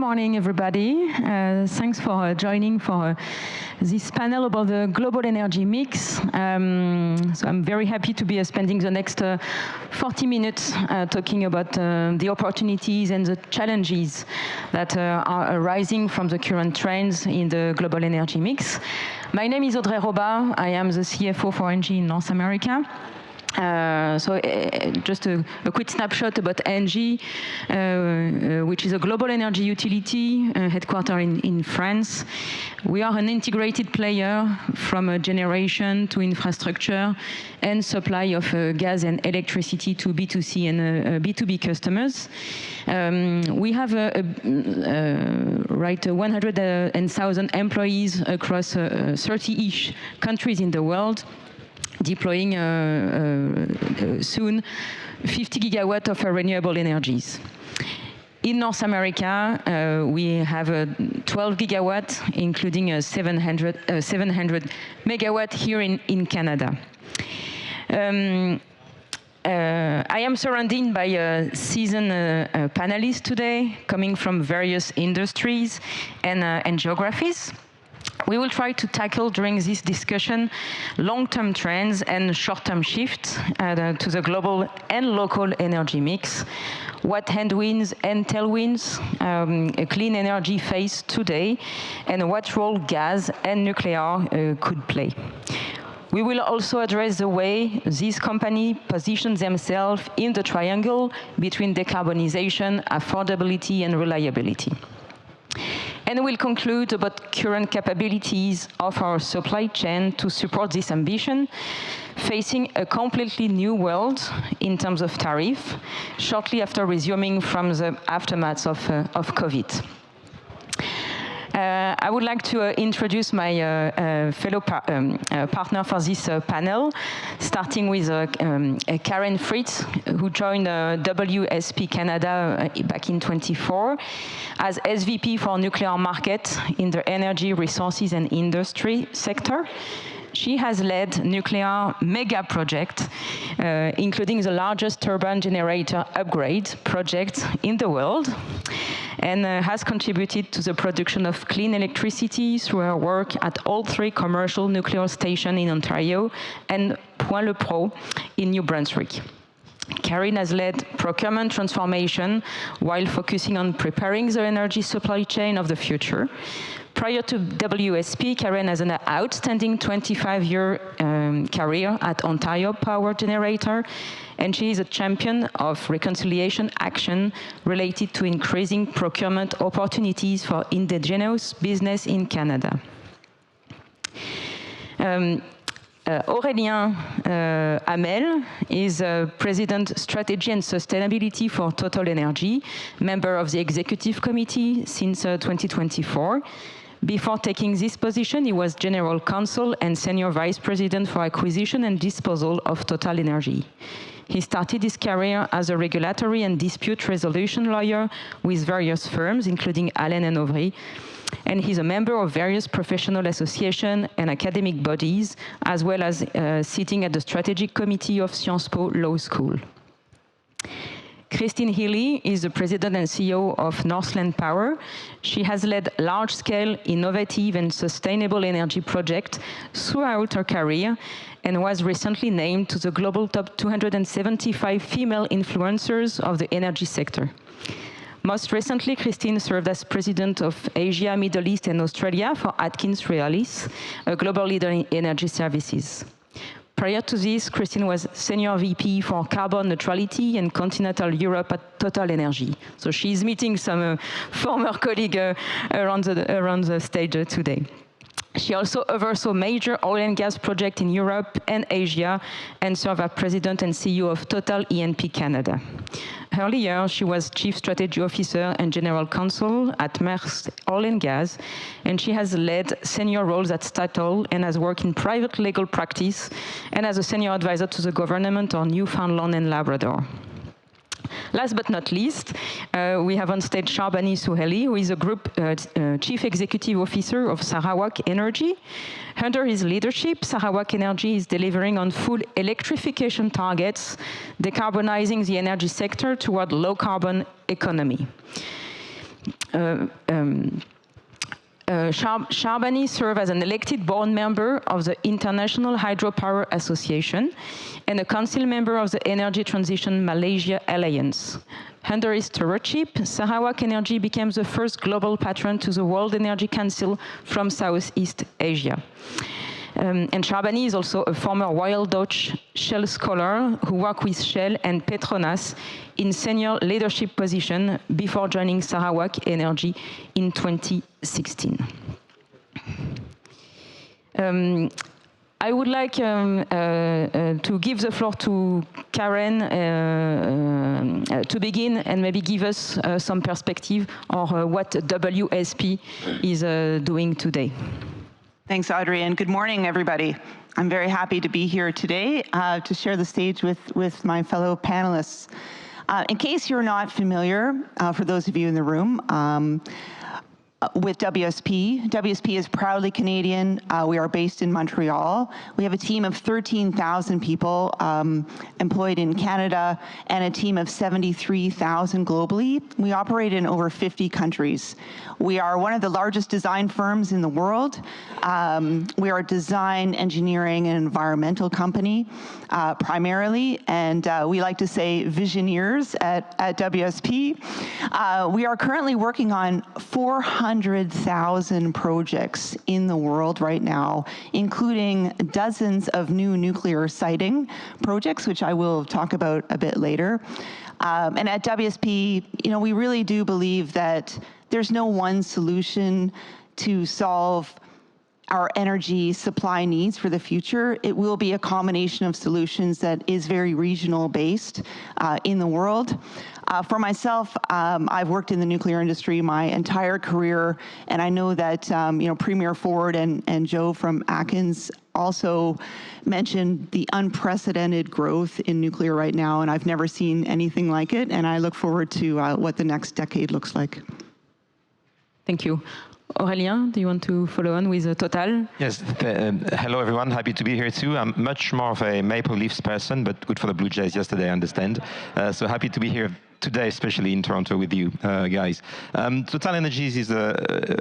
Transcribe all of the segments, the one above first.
morning, everybody. Thanks for joining for this panel about the global energy mix. So I'm very happy to be spending the next 40 minutes talking about the opportunities and the challenges that are arising from the current trends in the global energy mix. My name is Audrey Robat. I am the CFO for ENGIE in North America. Just a quick snapshot about ENGIE, which is a global energy utility headquartered in France. We are an integrated player from generation to infrastructure and supply of gas and electricity to B2C and B2B customers. We have 100,000 employees across 30-ish countries in the world, deploying soon 50 gigawatt of renewable energies. In North America, we have 12 gigawatt, including 700 megawatt here in Canada. I am surrounded by seasoned panelists today, coming from various industries and geographies. We will try to tackle during this discussion long-term trends and short-term shifts to the global and local energy mix, what headwinds and tailwinds a clean energy face today, and what role gas and nuclear could play. We will also address the way these companies position themselves in the triangle between decarbonization, affordability, and reliability. And we'll conclude about current capabilities of our supply chain to support this ambition, facing a completely new world in terms of tariff, shortly after resuming from the aftermath of COVID. I would like to introduce my fellow partner for this panel, starting with Karen Fritz, who joined WSP Canada back in 2024 as SVP for nuclear market in the energy, resources, and industry sector. She has led nuclear mega projects, including the largest turbine generator upgrade project in the world, and has contributed to the production of clean electricity through her work at all 3 commercial nuclear stations in Ontario and Point-le-Pro in New Brunswick. Karen has led procurement transformation while focusing on preparing the energy supply chain of the future. Prior to WSP, Karen has an outstanding 25-year career at Ontario Power Generator, and she is a champion of reconciliation action related to increasing procurement opportunities for indigenous business in Canada. Aurélien Hamelle is President Strategy and Sustainability for TotalEnergies, member of the Executive Committee since 2024. Before taking this position, he was General Counsel and Senior Vice President for Acquisition and Disposal of TotalEnergies. He started his career as a regulatory and dispute resolution lawyer with various firms, including Allen and Audrey, and he's a member of various professional associations and academic bodies, as well as sitting at the Strategic Committee of Sciences Po Law School. Christine Healy is the president and CEO of Northland Power. She has led large-scale, innovative, and sustainable energy projects throughout her career and was recently named to the global top 275 female influencers of the energy sector. Most recently, Christine served as president of Asia, Middle East, and Australia for Atkins Realis, a global leader in energy services. Prior to this, Christine was Senior VP for Carbon Neutrality and Continental Europe at TotalEnergies. So she's meeting some former colleagues around the stage today. She also oversaw major oil and gas projects in Europe and Asia and served as President and CEO of Total E&P Canada. Earlier, she was Chief Strategy Officer and General Counsel at Maersk Oil and Gas, and she has led senior roles at Statoil and has worked in private legal practice and as a senior advisor to the government on Newfoundland and Labrador. Last but not least, we have on stage Sharbini Suhaili, who is a Group Chief Executive Officer of Sarawak Energy. Under his leadership, Sarawak Energy is delivering on full electrification targets, decarbonizing the energy sector toward low-carbon economy. Sharbini served as an elected board member of the International Hydropower Association and a council member of the Energy Transition Malaysia Alliance. Under his stewardship, Sarawak Energy became the first global patron to the World Energy Council from Southeast Asia. And Sharbini is also a former Royal Dutch Shell scholar who worked with Shell and Petronas in senior leadership position before joining Sarawak Energy in 2016. I would like to give the floor to Karen to begin and maybe give us some perspective on what WSP is doing today. Thanks, Audrey, and good morning, everybody. I'm very happy to be here today to share the stage with my fellow panelists. In case you're not familiar, for those of you in the room, with WSP. WSP is proudly Canadian. We are based in Montreal. We have a team of 13,000 people employed in Canada and a team of 73,000 globally. We operate in over 50 countries. We are one of the largest design firms in the world. We are a design, engineering, and environmental company primarily, and we like to say visioneers at WSP. We are currently working on 400,000 projects in the world right now, including dozens of new nuclear siting projects, which I will talk about a bit later. And at WSP, we really do believe that there's no one solution to solve our energy supply needs for the future. It will be a combination of solutions that is very regional based in the world. For myself, I've worked in the nuclear industry my entire career, and I know that Premier Ford and Joe from Atkins also mentioned the unprecedented growth in nuclear right now, and I've never seen anything like it, and I look forward to what the next decade looks like. Thank you. Aurélien, do you want to follow on with Total? Yes, hello everyone, happy to be here too. I'm much more of a Maple Leafs person, but good for the Blue Jays yesterday, I understand. So happy to be here today, especially in Toronto with you guys. TotalEnergies is a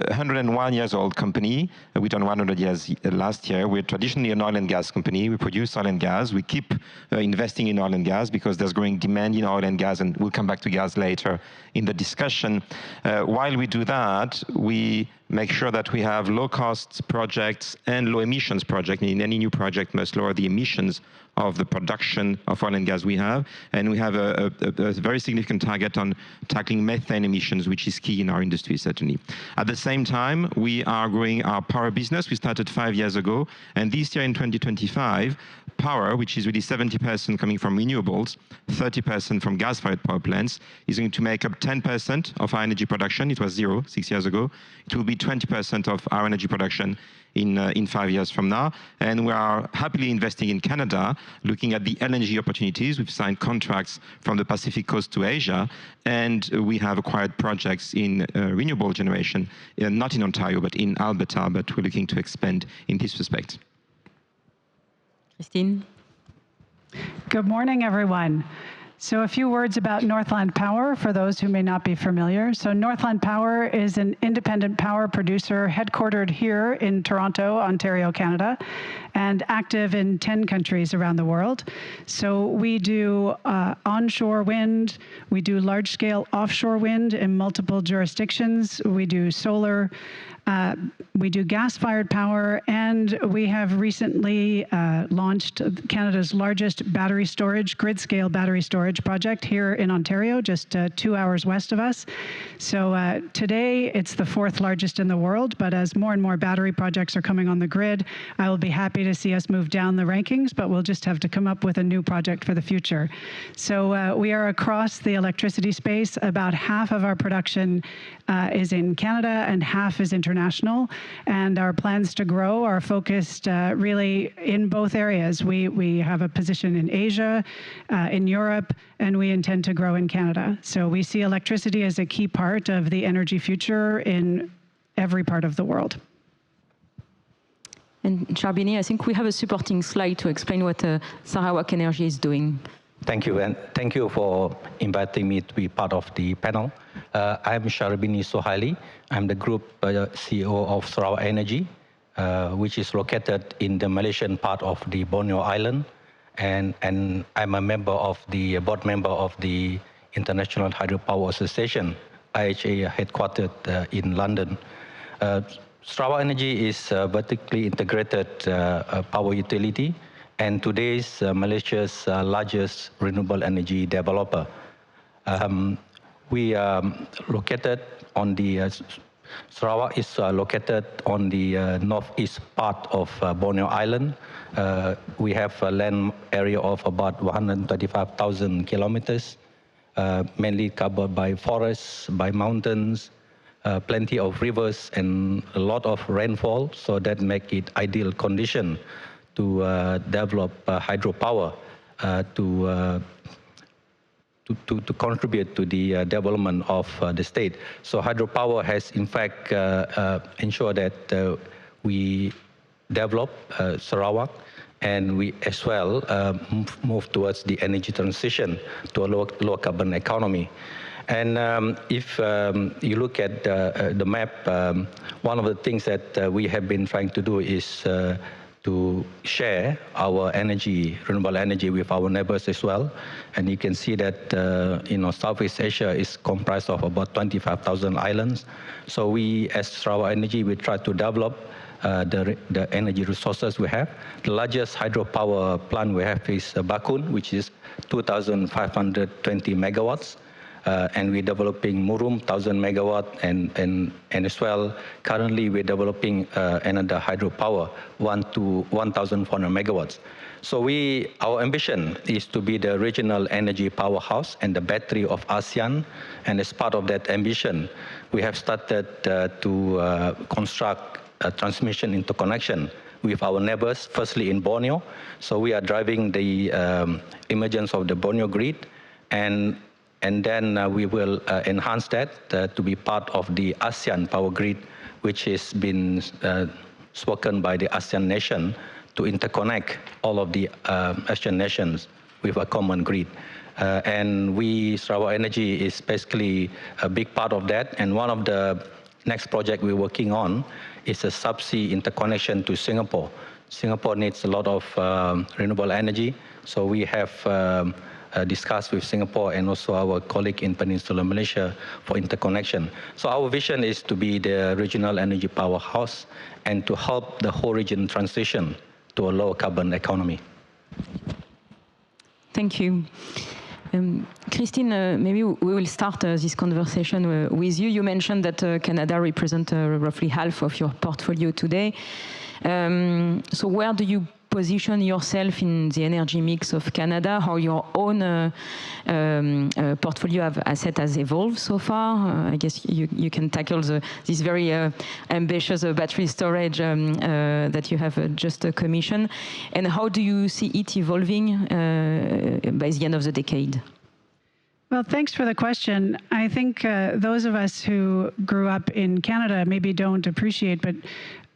101 years old company. We turned 100 years last year. We're traditionally an oil and gas company. We produce oil and gas. We keep investing in oil and gas because there's growing demand in oil and gas, and we'll come back to gas later in the discussion. While we do that, we make sure that we have low-cost projects and low-emissions projects. I mean, any new project must lower the emissions of the production of oil and gas we have. And we have a very significant target on tackling methane emissions, which is key in our industry, certainly. At the same time, we are growing our power business. We started 5 years ago. And this year in 2025, power, which is really 70% coming from renewables, 30% from gas-fired power plants, is going to make up 10% of our energy production. It was 0 6 years ago. It will be 20% of our energy production in 5 years from now. And we are happily investing in Canada, looking at the LNG opportunities. We've signed contracts from the Pacific coast to Asia, and we have acquired projects in renewable generation, not in Ontario, but in Alberta, but we're looking to expand in this respect. Christine? Good morning, everyone. So a few words about Northland Power for those who may not be familiar. So Northland Power is an independent power producer headquartered here in Toronto, Ontario, Canada, and active in 10 countries around the world. So we do onshore wind, we do large-scale offshore wind in multiple jurisdictions, we do solar, we do gas-fired power, and we have recently launched Canada's largest battery storage, grid-scale battery storage project here in Ontario, just 2 hours west of us. So today, it's the 4th largest in the world, but as more and more battery projects are coming on the grid, I will be happy to see us move down the rankings, but we'll just have to come up with a new project for the future. So we are across the electricity space. About half of our production is in Canada and half is international, and our plans to grow are focused really in both areas. We have a position in Asia, in Europe, and we intend to grow in Canada. So we see electricity as a key part of the energy future in every part of the world. And Sharbini, I think we have a supporting slide to explain what Sarawak Energy is doing. Thank you, and thank you for inviting me to be part of the panel. I'm Sharbini Suhaili. I'm the group CEO of Sarawak Energy, which is located in the Malaysian part of the Borneo Island, and I'm a member of the board member of the International Hydropower Association, IHA, headquartered in London. Sarawak Energy is a vertically integrated power utility, and today's Malaysia's largest renewable energy developer. We are located on the, Sarawak is located on the northeast part of Borneo Island. We have a land area of about 135,000 kilometers, mainly covered by forests, by mountains, plenty of rivers, and a lot of rainfall, so that make it ideal condition to develop hydropower to contribute to the development of the state. So hydropower has in fact ensured that we develop Sarawak, and we as well move towards the energy transition to a low carbon economy. And if you look at the map, one of the things that we have been trying to do is to share our energy, renewable energy, with our neighbors as well. And you can see that Southeast Asia is comprised of about 25,000 islands. So we, as Sarawak Energy, we try to develop the energy resources we have. The largest hydropower plant we have is Bakun, which is 2,520 megawatts. And we're developing Murum, 1,000 megawatt, and as well, currently we're developing another hydropower, 1,400 megawatts. So our ambition is to be the regional energy powerhouse and the battery of ASEAN. And as part of that ambition, we have started to construct a transmission interconnection with our neighbors, firstly in Borneo. So we are driving the emergence of the Borneo grid, and then we will enhance that to be part of the ASEAN power grid, which has been spoken by the ASEAN nation to interconnect all of the ASEAN nations with a common grid. And Sarawak Energy is basically a big part of that. And one of the next project we're working on is a subsea interconnection to Singapore. Singapore needs a lot of renewable energy, so we have discussed with Singapore and also our colleague in Peninsular Malaysia for interconnection. So our vision is to be the regional energy powerhouse and to help the whole region transition to a low carbon economy. Thank you. Christine, maybe we will start this conversation with you. You mentioned that Canada represents roughly half of your portfolio today. So where do you position yourself in the energy mix of Canada? How your own portfolio of assets has evolved so far? I guess you can tackle this very ambitious battery storage that you have just commissioned. And how do you see it evolving by the end of the decade? Well, thanks for the question. I think those of us who grew up in Canada maybe don't appreciate, but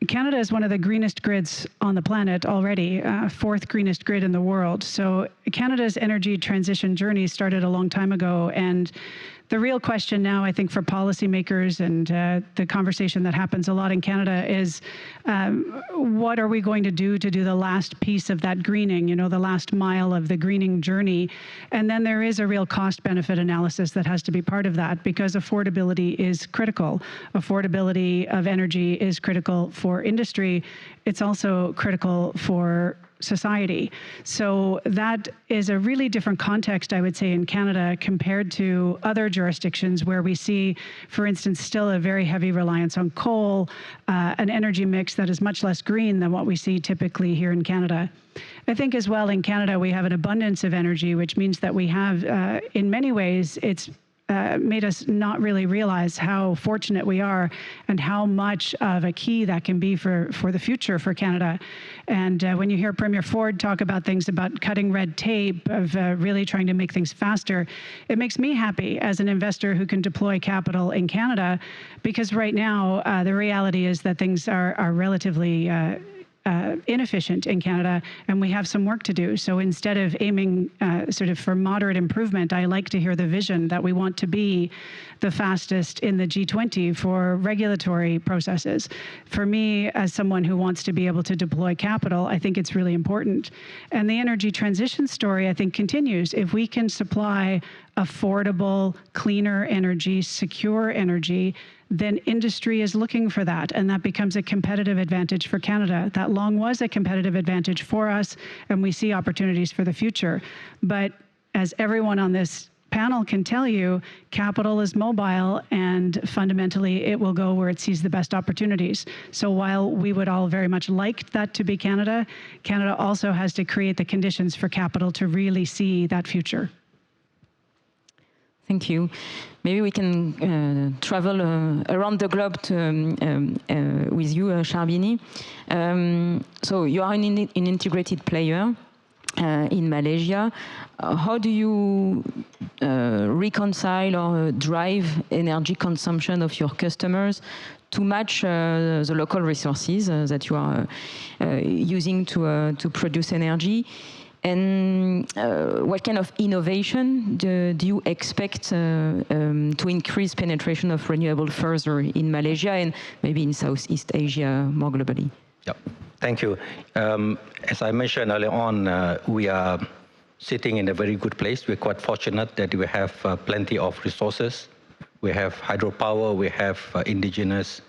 Canada is one of the greenest grids on the planet already, fourth greenest grid in the world. So Canada's energy transition journey started a long time ago, and the real question now, I think, for policymakers and the conversation that happens a lot in Canada is, what are we going to do the last piece of that greening, the last mile of the greening journey? And then there is a real cost-benefit analysis that has to be part of that, because affordability is critical. Affordability of energy is critical for industry. It's also critical for society. So that is a really different context, I would say, in Canada compared to other jurisdictions where we see, for instance, still a very heavy reliance on coal, an energy mix that is much less green than what we see typically here in Canada. I think as well in Canada we have an abundance of energy, which means that we have, in many ways, it's made us not really realize how fortunate we are and how much of a key that can be for the future for Canada. And when you hear Premier Ford talk about things about cutting red tape, of really trying to make things faster, it makes me happy as an investor who can deploy capital in Canada, because right now the reality is that things are relatively inefficient in Canada, and we have some work to do. So instead of aiming sort of for moderate improvement, I like to hear the vision that we want to be the fastest in the G20 for regulatory processes. For me, as someone who wants to be able to deploy capital, I think it's really important. And the energy transition story, I think, continues. If we can supply affordable, cleaner energy, secure energy, then industry is looking for that, and that becomes a competitive advantage for Canada. That long was a competitive advantage for us, and we see opportunities for the future. But as everyone on this panel can tell you, capital is mobile, and fundamentally it will go where it sees the best opportunities. So while we would all very much like that to be Canada, Canada also has to create the conditions for capital to really see that future. Thank you. Maybe we can travel around the globe with you, Sharbini. So you are an integrated player in Malaysia. How do you reconcile or drive energy consumption of your customers to match the local resources that you are using to produce energy? And what kind of innovation do you expect to increase penetration of renewable further in Malaysia and maybe in Southeast Asia more globally? Yep. Thank you. As I mentioned earlier on, we are sitting in a very good place. We're quite fortunate that we have plenty of resources. We have hydropower, we have indigenous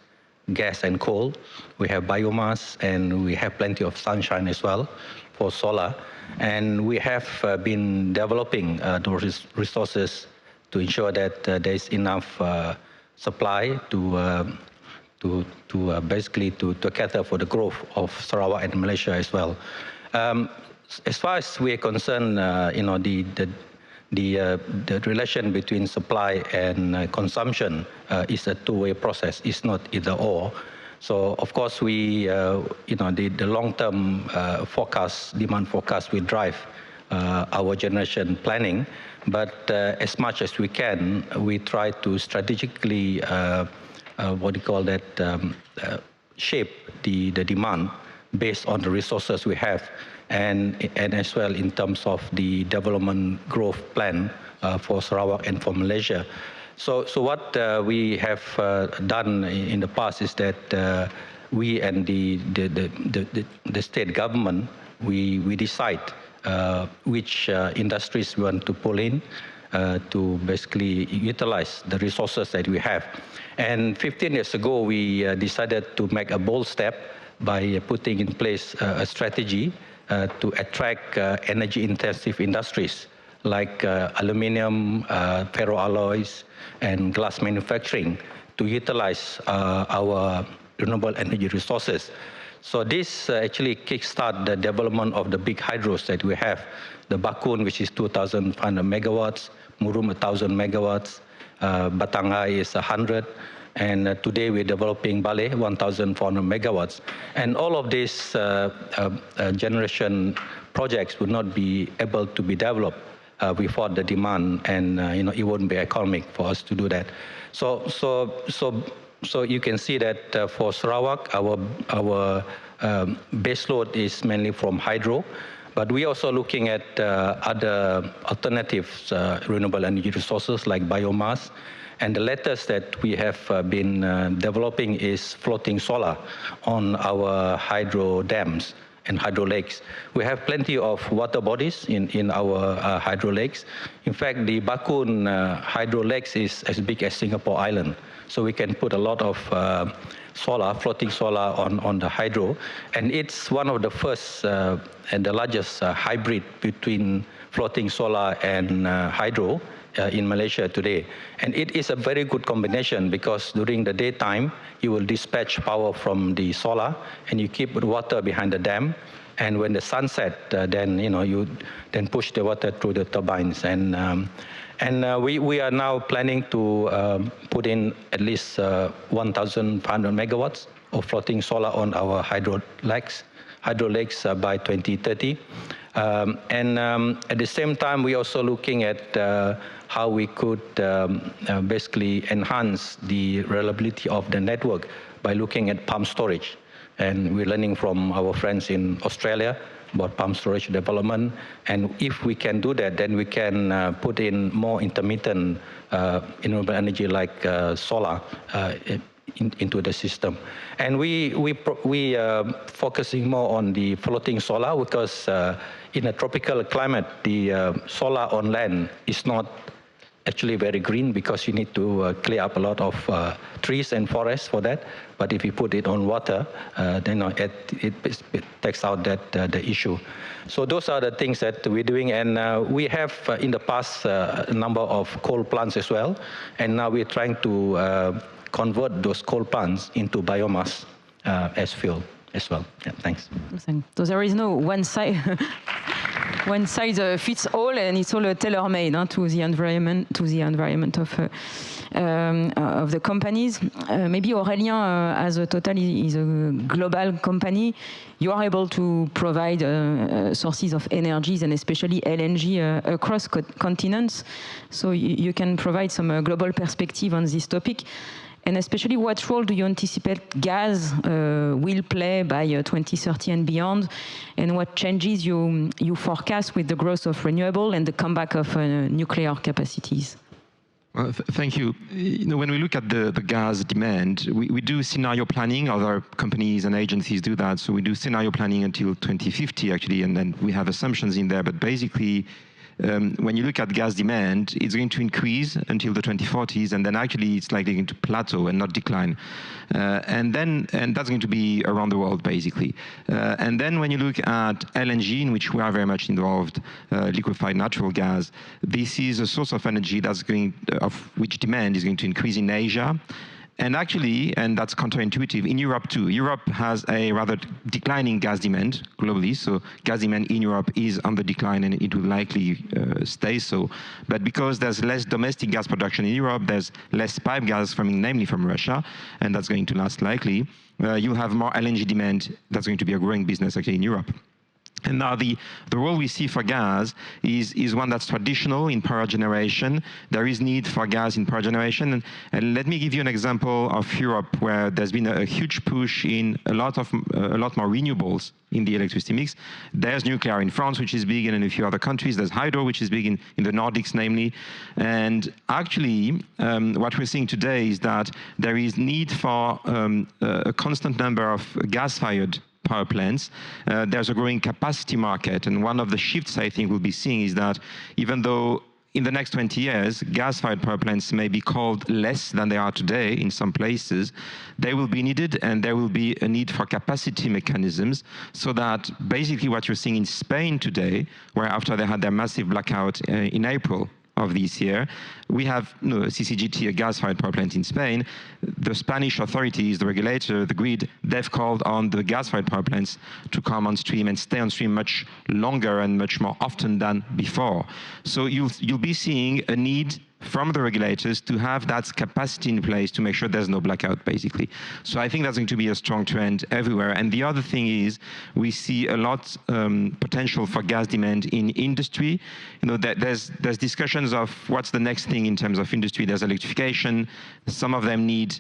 gas and coal, we have biomass, and we have plenty of sunshine as well for solar. And we have been developing those resources to ensure that there is enough supply to basically cater for the growth of Sarawak and Malaysia as well. As far as we are concerned, the relation between supply and consumption is a two-way process. It's not either or. So of course we, the long-term forecast, demand forecast will drive our generation planning. But as much as we can, we try to strategically, shape the demand based on the resources we have, and as well in terms of the development growth plan for Sarawak and for Malaysia. So what we have done in the past is that we and the state government, we decide which industries we want to pull in to basically utilize the resources that we have. And 15 years ago, we decided to make a bold step by putting in place a strategy to attract energy-intensive industries like aluminium, ferroalloys, and glass manufacturing to utilize our renewable energy resources. So this actually kickstart the development of the big hydros that we have. The Bakun, which is 2,500 megawatts, Murum 1,000 megawatts, Batangai is 100, and today we're developing Baleh 1,400 megawatts. And all of these generation projects would not be able to be developed without the demand, and it wouldn't be economic for us to do that. So you can see that for Sarawak, our base load is mainly from hydro, but we're also looking at other alternatives, renewable energy resources like biomass. And the latest that we have been developing is floating solar on our hydro dams and hydro lakes. We have plenty of water bodies in our hydro lakes. In fact, the Bakun hydro lakes is as big as Singapore Island. So we can put a lot of solar, floating solar on the hydro. And it's one of the first and the largest hybrid between floating solar and hydro in Malaysia today. And it is a very good combination because during the daytime, you will dispatch power from the solar and you keep the water behind the dam. And when the sun sets, then you then push the water through the turbines. And we are now planning to put in at least 1,500 megawatts of floating solar on our hydro lakes by 2030. And at the same time, we're also looking at how we could basically enhance the reliability of the network by looking at pump storage. and we're learning from our friends in Australia about pump storage development. And if we can do that, then we can put in more intermittent renewable energy like solar into the system. And we focusing more on the floating solar because in a tropical climate, the solar on land is not actually very green because you need to clear up a lot of trees and forests for that. But if you put it on water, then it takes out the issue. So those are the things that we're doing. And we have in the past a number of coal plants as well. And now we're trying to convert those coal plants into biomass as fuel as well. Yeah, thanks. So there is no one size fits all, and it's all tailor-made to the environment of the companies. Maybe Aurélien, as a Total is a global company, you are able to provide sources of energies and especially LNG across continents. So you can provide some global perspective on this topic. And especially, what role do you anticipate gas will play by 2030 and beyond? And what changes you forecast with the growth of renewable and the comeback of nuclear capacities? Well, thank you. When we look at the gas demand, we do scenario planning. Other companies and agencies do that. So we do scenario planning until 2050, actually, and then we have assumptions in there. But basically, when you look at gas demand, it's going to increase until the 2040s, and then actually it's likely going to plateau and not decline. And that's going to be around the world, basically. And then when you look at LNG, in which we are very much involved, liquefied natural gas, this is a source of energy of which demand is going to increase in Asia. And actually, and that's counterintuitive, in Europe too. Europe has a rather declining gas demand globally, so gas demand in Europe is on the decline and it will likely stay so. But because there's less domestic gas production in Europe, there's less pipe gas coming namely from Russia, and that's going to last likely. You have more LNG demand, that's going to be a growing business actually in Europe. And now the role we see for gas is one that's traditional in power generation. There is need for gas in power generation. And let me give you an example of Europe where there's been a huge push in a lot more renewables in the electricity mix. There's nuclear in France, which is big, and in a few other countries. There's hydro, which is big in the Nordics, namely. And actually, what we're seeing today is that there is need for a constant number of gas-fired power plants. There's a growing capacity market, and one of the shifts I think we'll be seeing is that even though in the next 20 years, gas-fired power plants may be called less than they are today in some places, they will be needed, and there will be a need for capacity mechanisms, so that basically what you're seeing in Spain today, where after they had their massive blackout in April of this year, we have CCGT, a gas-fired power plant in Spain. The Spanish authorities, the regulator, the grid, they've called on the gas-fired power plants to come on stream and stay on stream much longer and much more often than before. So you'll be seeing a need from the regulators to have that capacity in place to make sure there's no blackout, basically. So I think that's going to be a strong trend everywhere. And the other thing is we see a lot potential for gas demand in industry. There's discussions of what's the next thing in terms of industry. There's electrification. Some of them need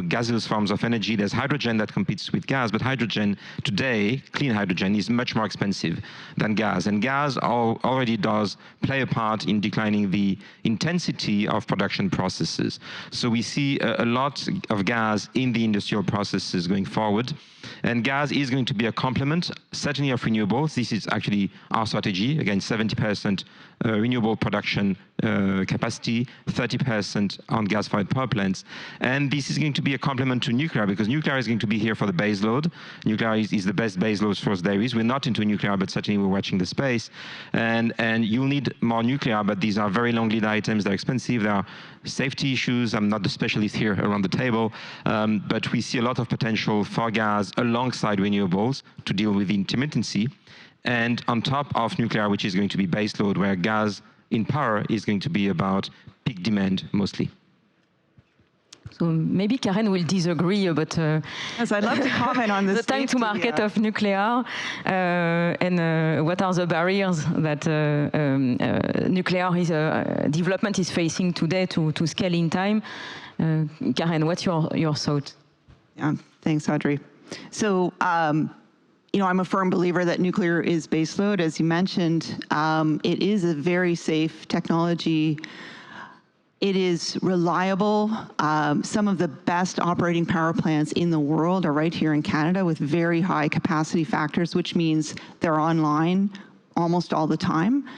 gaseous forms of energy. There's hydrogen that competes with gas, but hydrogen today, clean hydrogen, is much more expensive than gas. And gas already does play a part in declining the intensity of production processes. So we see a lot of gas in the industrial processes going forward. And gas is going to be a complement, certainly of renewables. This is actually our strategy. Again, 70% renewable production capacity, 30% on gas-fired power plants. And this is going to be a complement to nuclear, because nuclear is going to be here for the base load. Nuclear is the best base load source there is. We're not into nuclear, but certainly we're watching the space. And you'll need more nuclear, but these are very long lead items. They're expensive. There are safety issues. I'm not the specialist here around the table, but we see a lot of potential for gas alongside renewables to deal with the intermittency, and on top of nuclear, which is going to be base load, where gas in power is going to be about peak demand mostly. So maybe Karen will disagree about yes, I'd love to comment on this. The time to market of nuclear and what are the barriers that nuclear development is facing today to scale in time. Karen, what's your thought? Yeah, thanks, Audrey. So, I'm a firm believer that nuclear is baseload. As you mentioned, it is a very safe technology. It is reliable. Some of the best operating power plants in the world are right here in Canada with very high capacity factors, which means they're online almost all the time.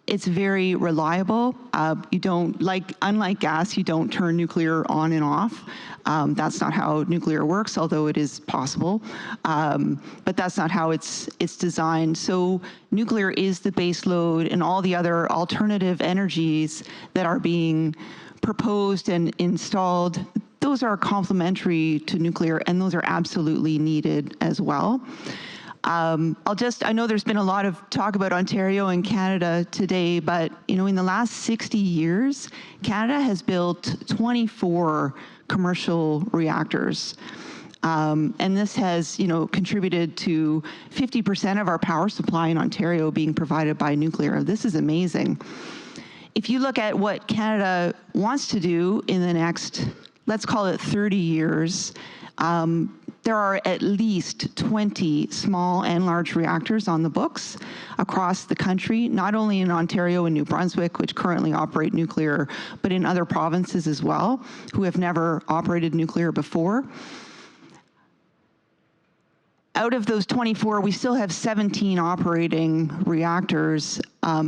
It's very reliable. Unlike gas, you don't turn nuclear on and off. That's not how nuclear works, although it is possible. But that's not how it's designed. So nuclear is the base load, and all the other alternative energies that are being proposed and installed, those are complementary to nuclear, and those are absolutely needed as well. I know there's been a lot of talk about Ontario and Canada today, but in the last 60 years, Canada has built 24 commercial reactors. And this has, contributed to 50% of our power supply in Ontario being provided by nuclear. This is amazing. If you look at what Canada wants to do in the next, let's call it 30 years, there are at least 20 small and large reactors on the books across the country, not only in Ontario and New Brunswick, which currently operate nuclear, but in other provinces as well, who have never operated nuclear before. Out of those 24, we still have 17 operating reactors,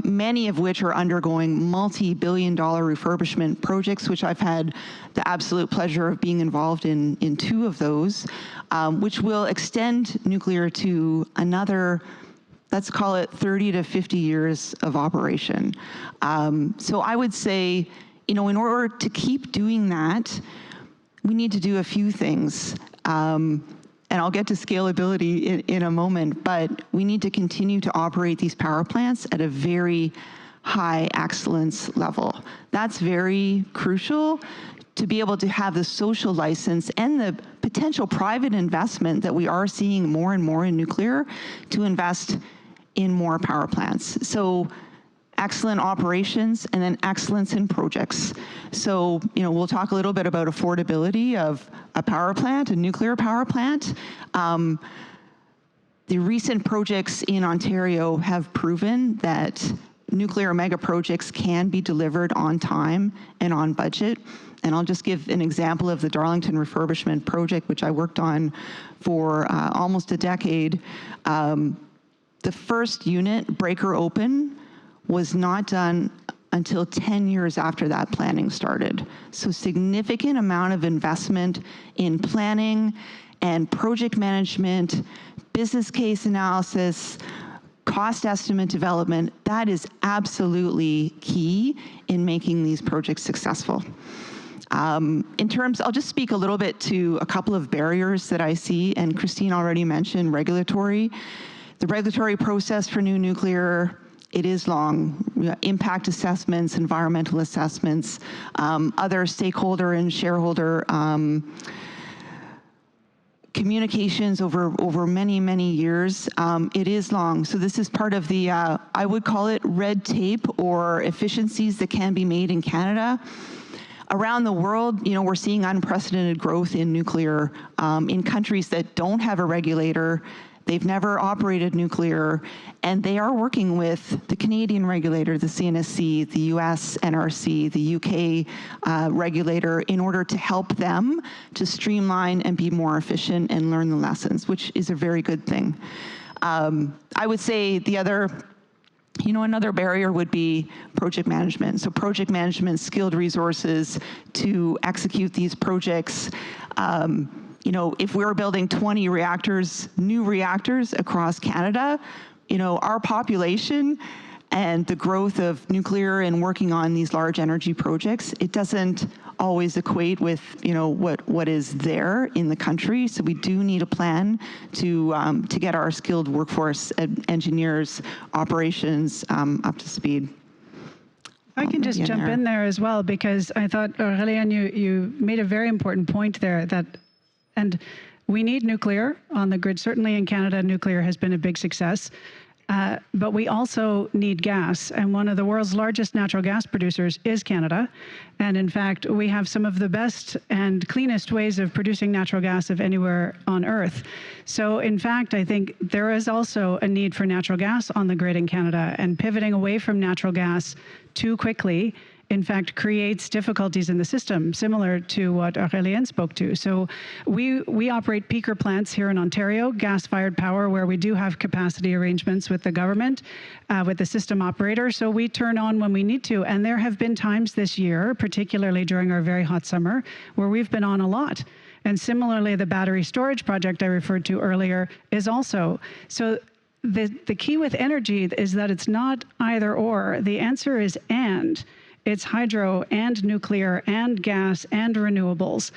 many of which are undergoing multi-billion-dollar refurbishment projects, which I've had the absolute pleasure of being involved in 2 of those, which will extend nuclear to another, let's call it 30 to 50 years of operation. So I would say, in order to keep doing that, we need to do a few things. And I'll get to scalability in a moment, but we need to continue to operate these power plants at a very high excellence level. That's very crucial to be able to have the social license and the potential private investment that we are seeing more and more in nuclear to invest in more power plants. So excellent operations and then excellence in projects. So, we'll talk a little bit about affordability of a power plant, a nuclear power plant. The recent projects in Ontario have proven that nuclear mega projects can be delivered on time and on budget. And I'll just give an example of the Darlington refurbishment project, which I worked on for almost a decade. The first unit, breaker open, was not done until 10 years after that planning started. So significant amount of investment in planning and project management, business case analysis, cost estimate development. That is absolutely key in making these projects successful. I'll just speak a little bit to a couple of barriers that I see, and Christine already mentioned regulatory. The regulatory process for new nuclear, it is long. Impact assessments, environmental assessments, other stakeholder and shareholder communications over many, many years. It is long. So this is part of the, I would call it red tape or efficiencies that can be made in Canada. Around the world, we're seeing unprecedented growth in nuclear in countries that don't have a regulator. They've never operated nuclear, and they are working with the Canadian regulator, the CNSC, the US NRC, the UK regulator in order to help them to streamline and be more efficient and learn the lessons, which is a very good thing. I would say the other, another barrier would be project management. So project management, skilled resources to execute these projects. If we're building 20 reactors, new reactors across Canada, our population and the growth of nuclear and working on these large energy projects, it doesn't always equate with, what is there in the country. So we do need a plan to get our skilled workforce, engineers, operations up to speed. I can just jump in there as well, because I thought, Aurélien, you made a very important point there and we need nuclear on the grid. Certainly in Canada, nuclear has been a big success. But we also need gas, and one of the world's largest natural gas producers is Canada. And in fact, we have some of the best and cleanest ways of producing natural gas of anywhere on Earth. So in fact, I think there is also a need for natural gas on the grid in Canada, and pivoting away from natural gas too quickly in fact creates difficulties in the system, similar to what Aurélien spoke to. So we operate peaker plants here in Ontario, gas-fired power, where we do have capacity arrangements with the government, with the system operator. So we turn on when we need to. And there have been times this year, particularly during our very hot summer, where we've been on a lot. And similarly, the battery storage project I referred to earlier is also. So the key with energy is that it's not either or. The answer is and. It's hydro and nuclear and gas and renewables,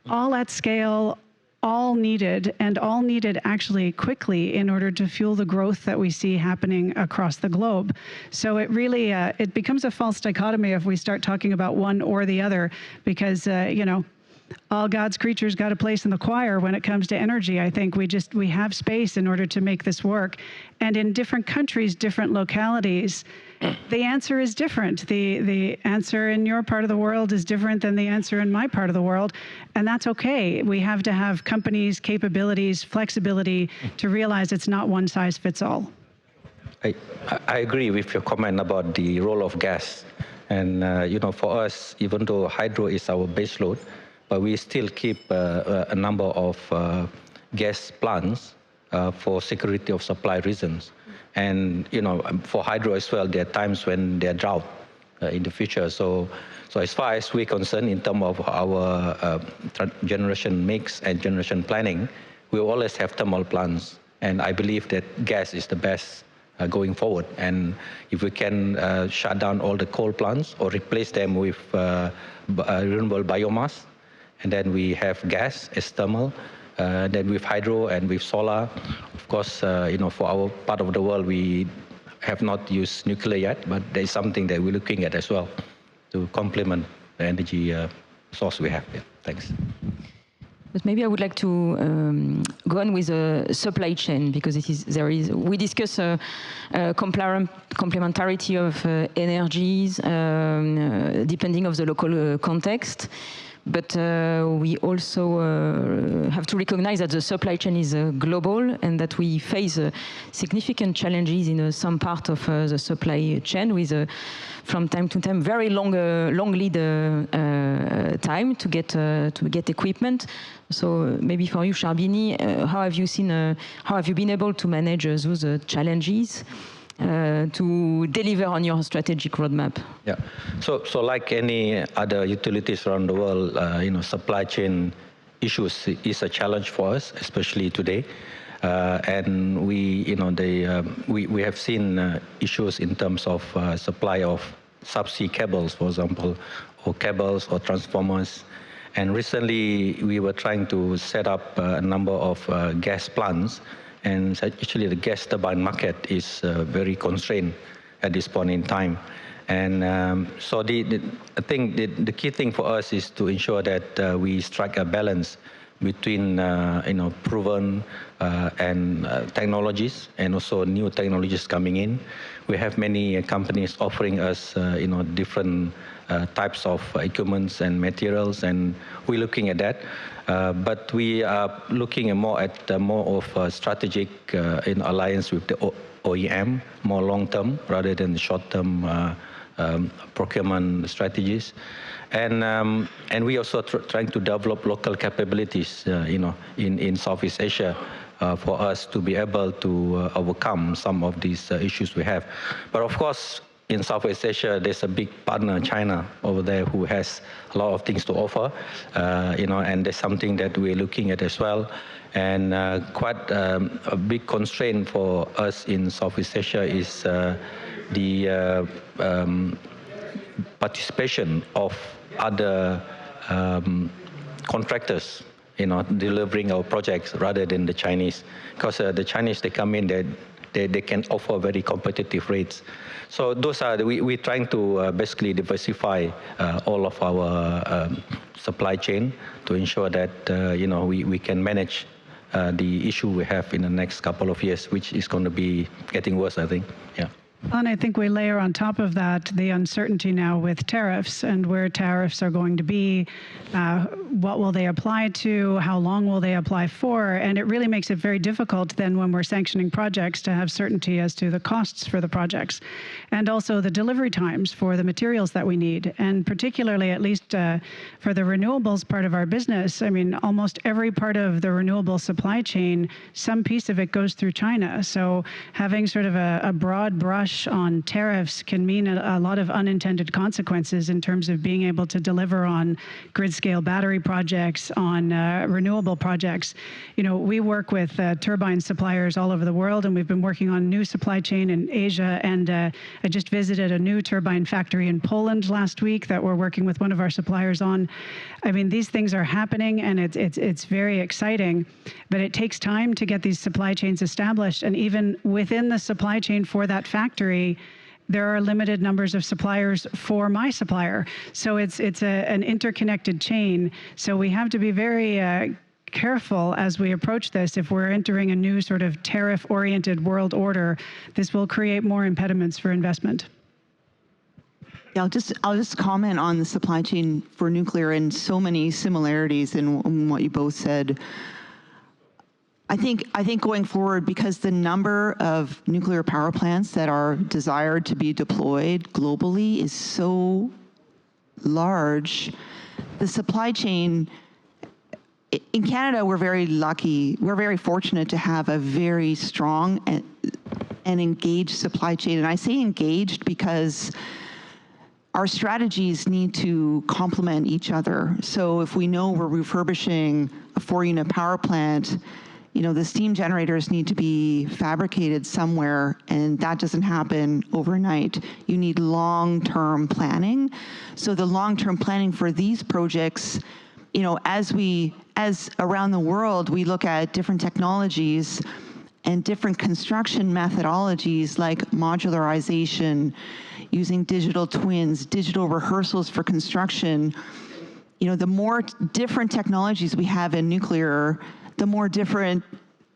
all at scale, all needed, and all needed actually quickly in order to fuel the growth that we see happening across the globe. So it really, it becomes a false dichotomy if we start talking about one or the other, because, you know, all God's creatures got a place in the choir when it comes to energy. I think we have space in order to make this work. And in different countries, different localities, the answer is different. The answer in your part of the world is different than the answer in my part of the world, and that's okay. We have to have companies, capabilities, flexibility to realize it's not one size fits all. I agree with your comment about the role of gas. And, you know, for us, even though hydro is our base load, but we still keep a number of gas plants for security of supply reasons. And, you know, for hydro as well, there are times when there are drought in the future. So as far as we're concerned in terms of our generation mix and generation planning, we always have thermal plants. And I believe that gas is the best going forward. And if we can shut down all the coal plants or replace them with renewable biomass, and then we have gas as thermal, then with hydro and with solar. Of course, you know, for our part of the world, we have not used nuclear yet, but there is something that we're looking at as well to complement the energy source we have. Yeah, thanks. But maybe I would like to go on with a supply chain, because we discuss complementarity of energies depending on the local context. But we also have to recognize that the supply chain is global, and that we face significant challenges in some part of the supply chain with, from time to time, very long lead time to get equipment. So maybe for you, Sharbini, how have you been able to manage those challenges? To deliver on your strategic roadmap? Yeah, so like any other utilities around the world, you know, supply chain issues is a challenge for us, especially today. And we have seen issues in terms of supply of subsea cables, for example, or cables or transformers. And recently, we were trying to set up a number of gas plants. And actually, the gas turbine market is very constrained at this point in time. And so I think the key thing for us is to ensure that we strike a balance between proven and technologies, and also new technologies coming in. We have many companies offering us different types of equipments and materials, and we're looking at that. But we are looking more at more of a strategic in alliance with the OEM, more long-term rather than short-term procurement strategies. And we also trying to develop local capabilities, in Southeast Asia for us to be able to overcome some of these issues we have. But of course, in Southeast Asia, there's a big partner, China, over there, who has a lot of things to offer, and there's something that we're looking at as well. And quite a big constraint for us in Southeast Asia is the participation of other contractors, delivering our projects rather than the Chinese. Because the Chinese, they come in, they can offer very competitive rates. So those are, we're trying to basically diversify all of our supply chain to ensure that, we can manage the issue we have in the next couple of years, which is going to be getting worse, I think. Yeah. And I think we layer on top of that the uncertainty now with tariffs and where tariffs are going to be, what will they apply to, how long will they apply for, and it really makes it very difficult then when we're sanctioning projects to have certainty as to the costs for the projects and also the delivery times for the materials that we need. And particularly, at least for the renewables part of our business, I mean, almost every part of the renewable supply chain, some piece of it goes through China. So having sort of a broad brush on tariffs can mean a lot of unintended consequences in terms of being able to deliver on grid-scale battery projects, on renewable projects. You know, we work with turbine suppliers all over the world, and we've been working on new supply chain in Asia, and I just visited a new turbine factory in Poland last week that we're working with one of our suppliers on. I mean, these things are happening, and it's very exciting, but it takes time to get these supply chains established, and even within the supply chain for that factory, there are limited numbers of suppliers for my supplier. So it's an interconnected chain. So we have to be very careful as we approach this. If we're entering a new sort of tariff-oriented world order, this will create more impediments for investment. Yeah, I'll just comment on the supply chain for nuclear and so many similarities in what you both said. I think going forward, because the number of nuclear power plants that are desired to be deployed globally is so large, the supply chain in Canada, we're very lucky. We're very fortunate to have a very strong and engaged supply chain. And I say engaged because our strategies need to complement each other. So if we know we're refurbishing a 4-unit power plant, you know, the steam generators need to be fabricated somewhere, and that doesn't happen overnight. You need long-term planning. So the long-term planning for these projects, you know, as around the world, we look at different technologies and different construction methodologies like modularization, using digital twins, digital rehearsals for construction. You know, the more different technologies we have in nuclear, the more different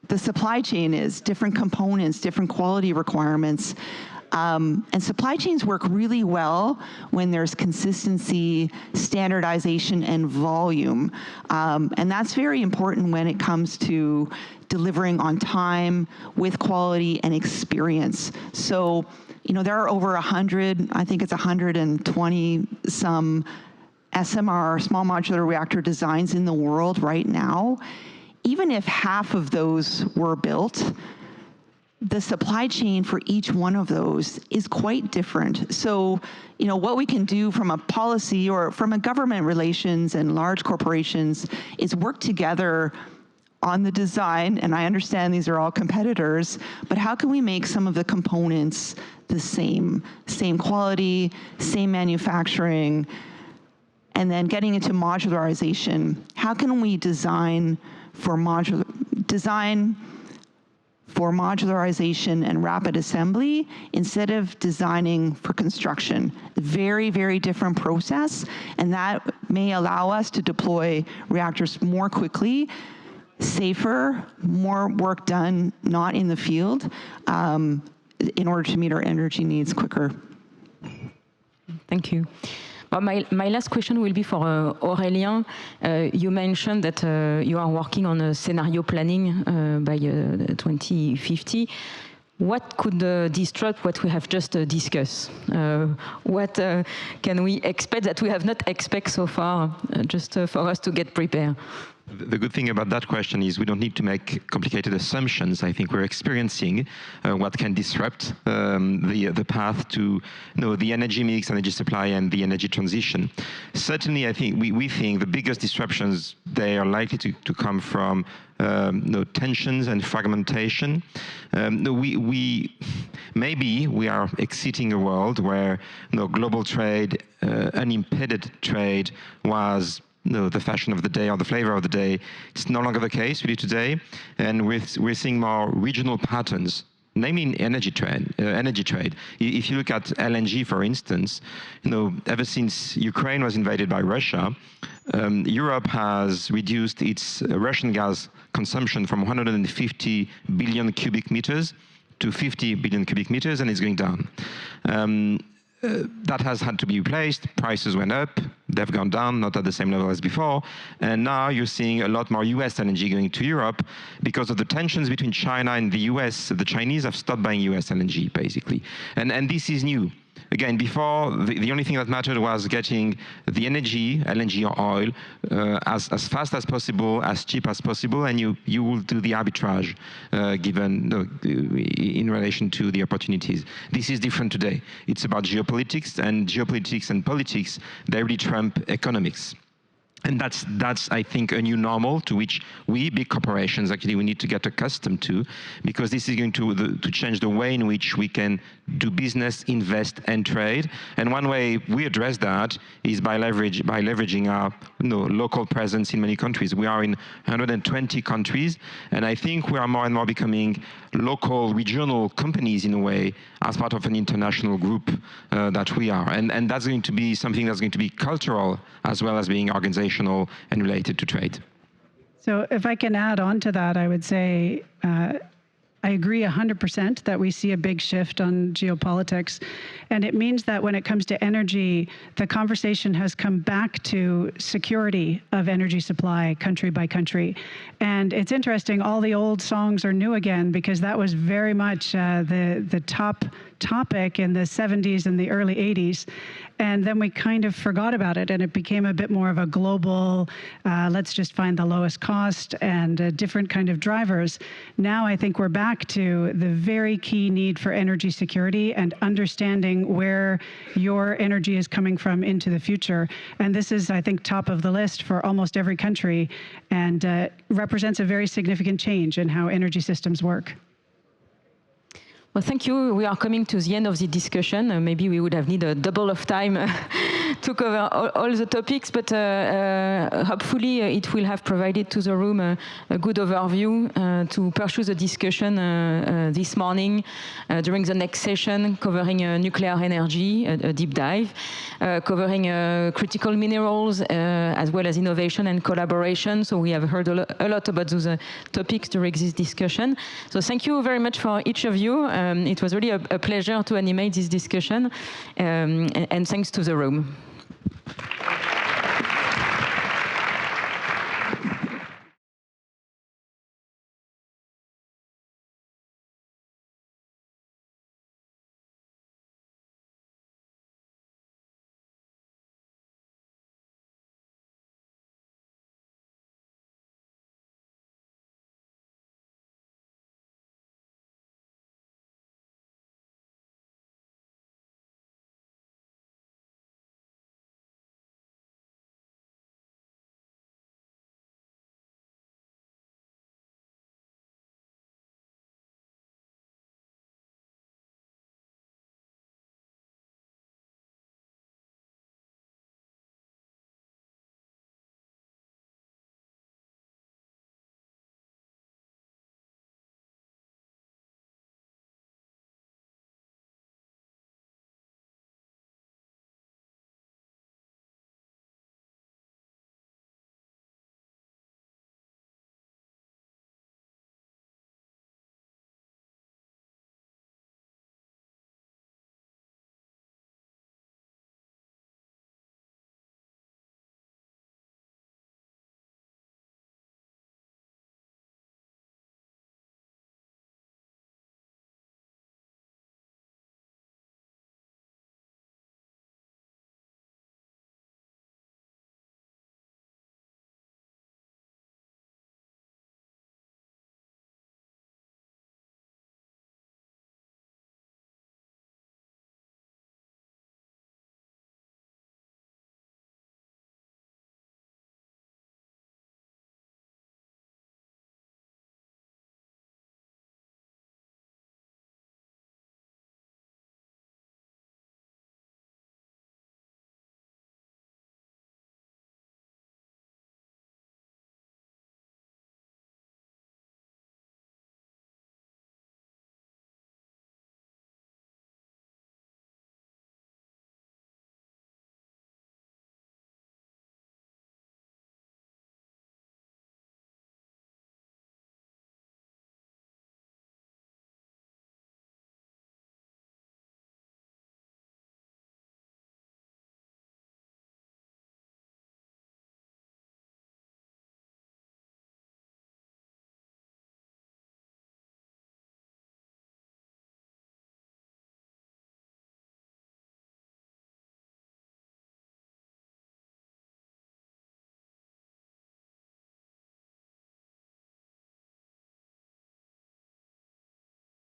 the supply chain is, different components, different quality requirements. And supply chains work really well when there's consistency, standardization, and volume. And that's very important when it comes to delivering on time with quality and experience. So, you know, there are over 100, I think it's 120 some SMR, small modular reactor designs in the world right now. Even if half of those were built, the supply chain for each one of those is quite different. So, you know, what we can do from a policy or from a government relations and large corporations is work together on the design, and I understand these are all competitors, but how can we make some of the components the same quality, same manufacturing, and then getting into modularization. How can we design for modularization and rapid assembly instead of designing for construction? Very, very different process, and that may allow us to deploy reactors more quickly, safer, more work done not in the field, in order to meet our energy needs quicker. Thank you. My last question will be for Aurélien. You mentioned that you are working on a scenario planning by 2050. What could disrupt what we have just discussed? What can we expect that we have not expected so far, just for us to get prepared? The good thing about that question is we don't need to make complicated assumptions. I think we're experiencing what can disrupt the path to the energy mix, energy supply, and the energy transition. Certainly, I think we think the biggest disruptions, they are likely to come from tensions and fragmentation. Maybe we are exiting a world where global trade, unimpeded trade was the fashion of the day or the flavor of the day. It's no longer the case really today, and we're seeing more regional patterns, namely in energy trade. If you look at LNG, for instance, ever since Ukraine was invaded by Russia, Europe has reduced its Russian gas consumption from 150 billion cubic meters to 50 billion cubic meters, and it's going down. That has had to be replaced. Prices went up. They've gone down, not at the same level as before. And now you're seeing a lot more US LNG going to Europe because of the tensions between China and the US. The Chinese have stopped buying US LNG, basically. And this is new. Again, before, the only thing that mattered was getting the energy, LNG or oil, as fast as possible, as cheap as possible, and you will do the arbitrage in relation to the opportunities. This is different today. It's about geopolitics, and politics, they really trump economics. And that's, I think, a new normal to which we, big corporations, actually, we need to get accustomed to, because this is going to change the way in which we can do business, invest, and trade. And one way we address that is by leveraging our local presence in many countries. We are in 120 countries, and I think we are more and more becoming local, regional companies in a way, as part of an international group that we are. And that's going to be something that's going to be cultural as well as being organizational and related to trade. So if I can add on to that, I would say I agree 100% that we see a big shift on geopolitics. And it means that when it comes to energy, the conversation has come back to security of energy supply country by country. And it's interesting, all the old songs are new again, because that was very much the top topic in the 70s and the early 80s. And then we kind of forgot about it, and it became a bit more of a global, let's just find the lowest cost and different kind of drivers. Now I think we're back to the very key need for energy security and understanding where your energy is coming from into the future. And this is, I think, top of the list for almost every country, and represents a very significant change in how energy systems work. Well, thank you. We are coming to the end of the discussion. Maybe we would have needed a double of time to cover all the topics, but hopefully it will have provided to the room a good overview to pursue the discussion this morning during the next session, covering nuclear energy, a deep dive, covering critical minerals, as well as innovation and collaboration. So we have heard a lot about those topics during this discussion. So thank you very much for each of you. It was really a pleasure to animate this discussion, and thanks to the room.